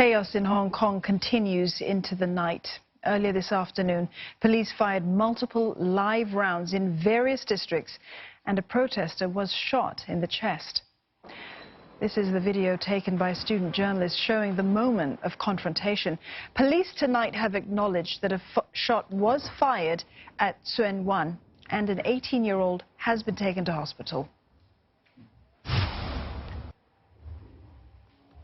Chaos in Hong Kong continues into the night. Earlier this afternoon, police fired multiple live rounds in various districts, and a protester was shot in the chest. This is the video taken by a student journalist showing the moment of confrontation. Police tonight have acknowledged that a shot was fired at Tsuen Wan, and an 18-year-old has been taken to hospital.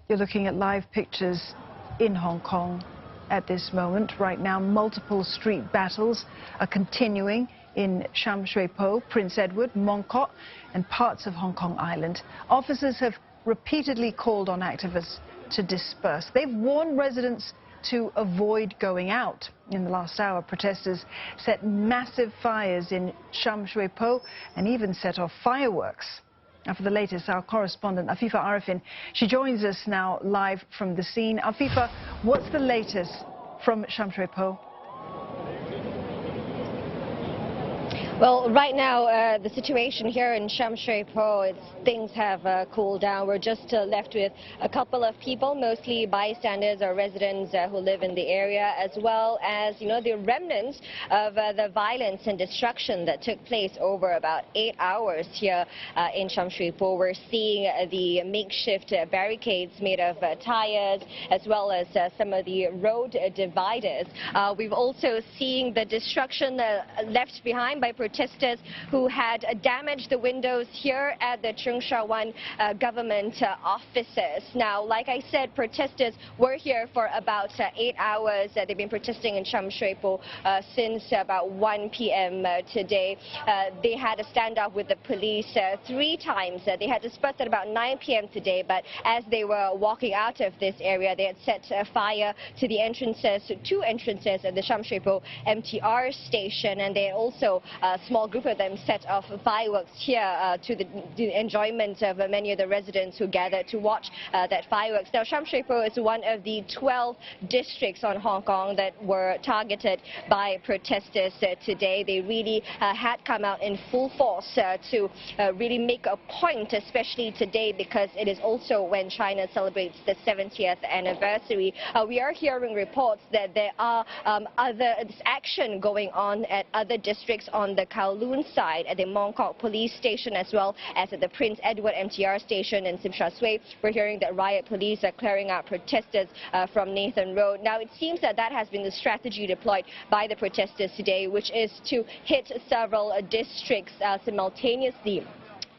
You're looking at live pictures in Hong Kong at this moment. Right now, multiple street battles are continuing in Sham Shui Po, Prince Edward, Mong Kok, and parts of Hong Kong Island. Officers have repeatedly called on activists to disperse. They've warned residents to avoid going out. In the last hour, protesters set massive fires in Sham Shui Po and even set off fireworks. Now for the latest, our correspondent Afifa Arifin, she joins us now live from the scene. Afifa, what's the latest from Sham Shui Po? Well, right now, the situation here in Sham Shui Po, things have cooled down. We're just left with a couple of people, mostly bystanders or residents who live in the area, as well as, the remnants of the violence and destruction that took place over about 8 hours here in Sham Shui Po. We're seeing the makeshift barricades made of tires, as well as some of the road dividers. We've also seen the destruction left behind by protesters who had damaged the windows here at the Cheung Sha Wan government offices. Now, like I said, protesters were here for about 8 hours. They've been protesting in Sham Shui Po since about 1 p.m. today. They had a standoff with the police 3 times. They had dispersed at about 9 p.m. today, but as they were walking out of this area, they had set fire to the entrances, 2 entrances at the Sham Shui Po MTR station, and they also a small group of them set off fireworks here to the enjoyment of many of the residents who gathered to watch that fireworks. Now, Sham Shui Po is one of the 12 districts on Hong Kong that were targeted by protesters today. They really had come out in full force to really make a point, especially today, because it is also when China celebrates the 70th anniversary. We are hearing reports that there are other action going on at other districts on the Kowloon side, at the Mong Kok police station, as well as at the Prince Edward MTR station in Tsim Sha Tsui. We're hearing that riot police are clearing out protesters from Nathan Road. Now, it seems that has been the strategy deployed by the protesters today, which is to hit several districts simultaneously.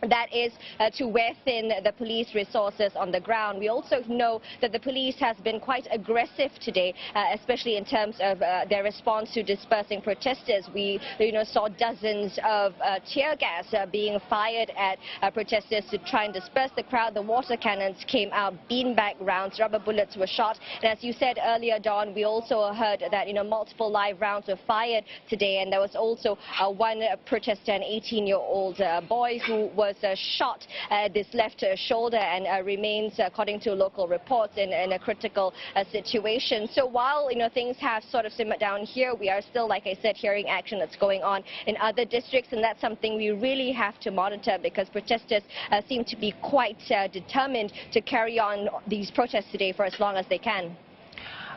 That is to wear thin the police resources on the ground. We also know that the police has been quite aggressive today, especially in terms of their response to dispersing protesters. We saw dozens of tear gas being fired at protesters to try and disperse the crowd. The water cannons came out, beanbag rounds, rubber bullets were shot. And as you said earlier, Dawn, we also heard that multiple live rounds were fired today, and there was also one protester, an 18-year-old boy, who was shot at this left shoulder and remains, according to local reports, in a critical situation. So while things have sort of simmered down here, we are still, like I said, hearing action that's going on in other districts, and that's something we really have to monitor, because protesters seem to be quite determined to carry on these protests today for as long as they can.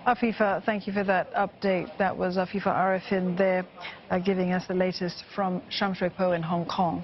Afifa, thank you for that update. That was Afifa Arifin there giving us the latest from Sham Shui Po in Hong Kong.